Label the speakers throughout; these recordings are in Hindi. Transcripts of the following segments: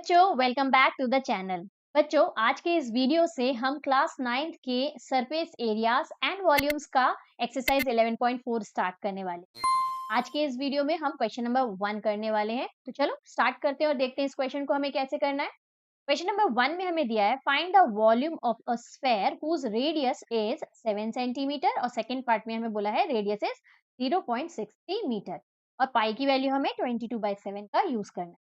Speaker 1: बच्चों welcome back to the channel. बच्चों आज के इस वीडियो से हम क्लास 9th के सरफेस एरियाज एंड वॉल्यूम्स का एक्सरसाइज 11.4 स्टार्ट करने वाले हैं। आज के इस वीडियो में हम क्वेश्चन नंबर 1 करने वाले हैं। तो चलो स्टार्ट करते हैं और देखते हैं इस क्वेश्चन को हमें कैसे करना है। क्वेश्चन नंबर 1 में हमें दिया है find the volume of a sphere whose radius is 7 centimetre और सेकंड पार्ट में हमें बोला है रेडियस इज 0.63 मीटर और पाई की वैल्यू हमें 22/7 का यूज करना है।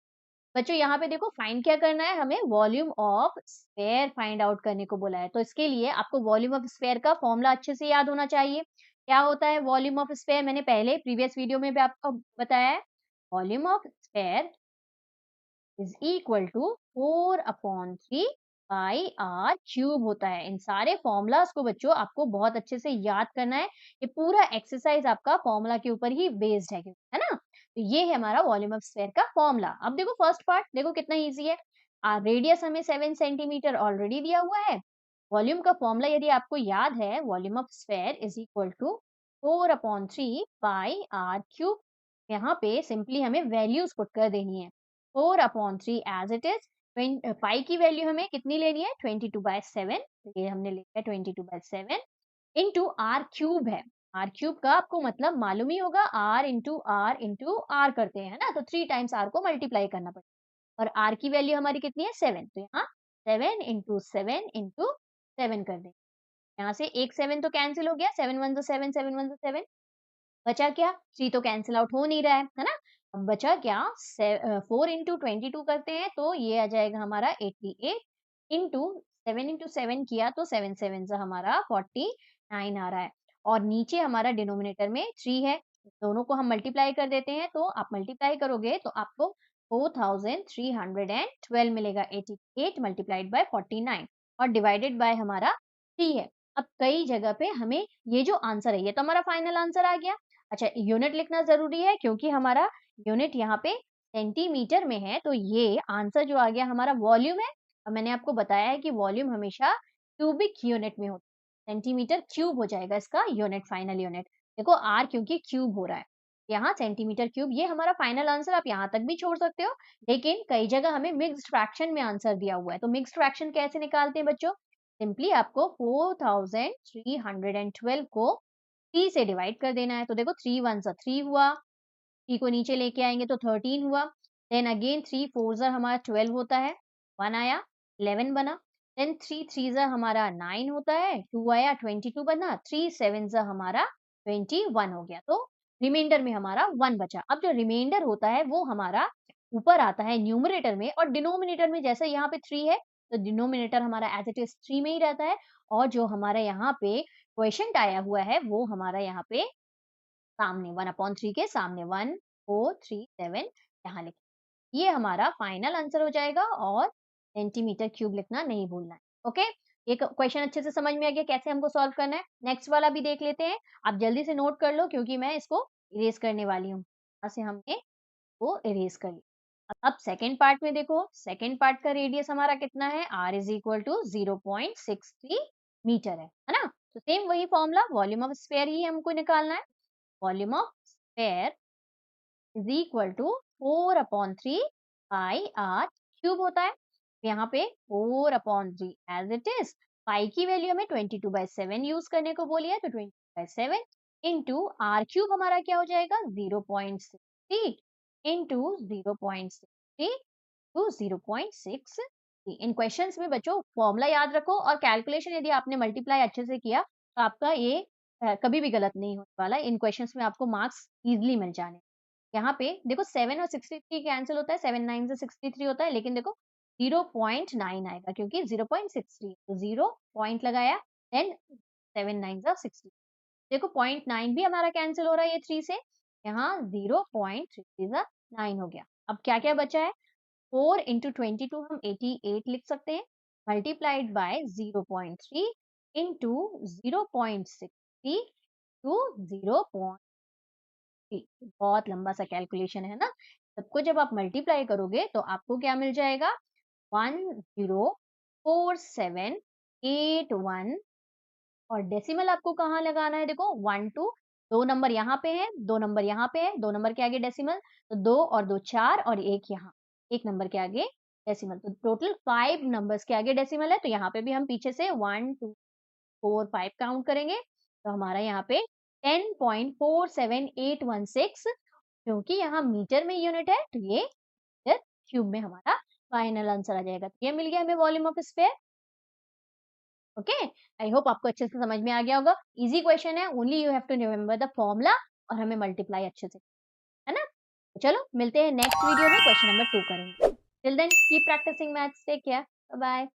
Speaker 1: बच्चों यहाँ पे देखो फाइंड क्या करना है, हमें volume of sphere find out करने को बोला है। तो इसके लिए आपको वॉल्यूम ऑफ स्फेयर का फॉर्मूला अच्छे से याद होना चाहिए। क्या होता है वॉल्यूम ऑफ स्फेयर, मैंने पहले प्रीवियस वीडियो में भी आपको बताया है। Volume of sphere is equal to 4/3 pi are cube होता है। इन सारे फॉर्मूलाज को बच्चों आपको बहुत अच्छे से याद करना है। ये पूरा एक्सरसाइज आपका फॉर्मूला के ऊपर ही बेस्ड है ना। तो ये है हमारा वॉल्यूम ऑफ स्फेयर का फॉर्मूला। अब देखो फर्स्ट पार्ट देखो कितना इजी है। रेडियस हमें 7 सेंटीमीटर ऑलरेडी दिया हुआ है। वॉल्यूम का फॉर्मूला यदि आपको याद है, volume of sphere is equal to 4/3 pi are cube. यहाँ पे सिंपली हमें वैल्यूज पुट कर देनी है। 4/3 एज इट इज। पाई की वैल्यू हमें कितनी लेनी है 22/7। ये हमने लिखा है 22/7 इंटू आर क्यूब है। आर क्यूब का आपको मतलब मालूम ही होगा, इंटू आर करते हैं ना, तो 3 टाइम्स आर को मल्टीप्लाई करना पड़ेगा। और आर की वैल्यू हमारी कितनी है 7, तो यहाँ 7 इंटू 7 कर देंगे। यहाँ से एक 7 तो कैंसिल हो गया, 7 1 7 7 1 7। बचा क्या, 3 तो कैंसिल आउट हो नहीं रहा है ना। अब बचा क्या, 4 इंटू 22 करते हैं तो ये आ जाएगा हमारा 88 इंटू 7 किया तो 7 7 से हमारा 49 आ रहा है। और नीचे हमारा डिनोमिनेटर में 3 है, दोनों को हम मल्टीप्लाई कर देते हैं। तो आप मल्टीप्लाई करोगे तो आपको 4312 मिलेगा। 88 मल्टीप्लाइड बाय 49 और डिवाइडेड बाय हमारा 3 है। अब कई जगह पे हमें ये जो आंसर है ये तो हमारा फाइनल आंसर आ गया। अच्छा यूनिट लिखना जरूरी है क्योंकि हमारा यूनिट यहाँ पे सेंटीमीटर में है, तो ये आंसर जो आ गया हमारा वॉल्यूम है। और मैंने आपको बताया है कि वॉल्यूम हमेशा क्यूबिक यूनिट में होता है, सेंटीमीटर क्यूब हो जाएगा इसका यूनिट, फाइनल यूनिट। देखो आर क्योंकि क्यूब हो रहा है, यहाँ सेंटीमीटर क्यूब, ये हमारा फाइनल आंसर। आप यहाँ तक भी छोड़ सकते हो, लेकिन कई जगह हमें मिक्स्ड फ्रैक्शन में आंसर दिया हुआ है। तो मिक्स्ड फ्रैक्शन कैसे निकालते हैं बच्चों, सिंपली आपको 4312 को 3 से डिवाइड कर देना है। तो देखो 3 1 3 हुआ, 3 को नीचे लेके आएंगे तो 13 हुआ। देन अगेन 3 4 हमारा 12 होता है, 1 आया 11 बना। देन 3 3 हमारा 9 होता है, 2 आया 22 बना, 3 7 हमारा 21 हो गया। तो रिमाइंडर में हमारा 1 बचा। अब जो रिमाइंडर होता है वो हमारा ऊपर आता है न्यूमरेटर में, और डिनोमिनेटर में जैसे यहाँ पे 3 है तो डिनोमिनेटर हमारा एज इट इज 3 में ही रहता है। और जो हमारा यहाँ पे क्वेश्चन आया हुआ है वो हमारा यहाँ पे सामने 1/3 के सामने 1437 यहाँ लिखे। ये हमारा फाइनल आंसर हो जाएगा और सेंटीमीटर क्यूब लिखना नहीं भूलना है। ओके, ये क्वेश्चन अच्छे से समझ में आ गया कैसे हमको सॉल्व करना है। नेक्स्ट वाला भी देख लेते हैं। आप जल्दी से नोट कर लो क्योंकि मैं इसको इरेज करने वाली हूँ। यहाँ से हमने वो इरेज कर लिया। अब सेकेंड पार्ट में देखो, सेकेंड पार्ट का रेडियस हमारा कितना है, r is equal to 0.63 metre है ना। तो सेम वही फॉर्मूला, वॉल्यूम ऑफ स्फेयर ही हमको निकालना है। Volume of sphere is equal to 4/3 pi are cube होता है। यहाँ पे 4/3 एज इट इज, पाई की वैल्यू हमें 22/7 यूज करने को बोली है, तो 22/7 इंटू आर क्यूब हमारा क्या हो जाएगा 0.63 इंटू 0.63 टू 0.63। इन क्वेश्चंस में बच्चों फॉर्मूला याद रखो और कैलकुलेशन यदि आपने मल्टीप्लाई अच्छे से किया तो आपका ये कभी भी गलत नहीं होने वाला। इन क्वेश्चंस में आपको मार्क्स इजीली मिल जाने। यहाँ पे देखो 7 और 63 कैंसिल होता है, 7 9 से 63 होता है, लेकिन देखो 0.9 आएगा क्योंकि 0.63, तो 0 पॉइंट लगाया, देन 7 9 जा 60। देखो 0.9 भी हमारा कैंसिल हो रहा है ये 3 से, यहाँ 0.3 9 हो गया। अब क्या क्या बचा है, 4 इंटू 22 हम 88 लिख सकते हैं, मल्टीप्लाइड बाय 0.3 इंटू 0.63 टू 0. बहुत लंबा सा कैलकुलेशन है ना। सबको जब आप मल्टीप्लाई करोगे तो आपको क्या मिल जाएगा 104781। और डेसिमल आपको कहाँ लगाना है, देखो 1 2, 2 नंबर यहाँ पे है, 2 नंबर यहाँ पे है, 2 नंबर के आगे डेसिमल, तो 2 और 2 4 और 1 यहाँ, 1 नंबर के आगे डेसिमल। तो टोटल 5 नंबर्स के आगे डेसिमल है, तो यहाँ पे भी हम पीछे से 1, 2, 4, 5 काउंट करेंगे। तो हमारा यहाँ पे 10.47816, क्योंकि यहाँ मीटर में यूनिट है, तो ये मीटर क्यूब में हमारा फाइनल आंसर आ जाएगा। तो ये मिल गया हमें volume of sphere. Okay, I hope आपको अच्छे से समझ में आ गया होगा। इजी क्वेश्चन है, only you have to remember the formula और हमें मल्टीप्लाई अच्छे से, है ना? तो चलो मिलते हैं नेक्स्ट वीडियो में, क्वेश्चन नंबर 2 करेंगे। Till then keep practising maths, take care, bye bye.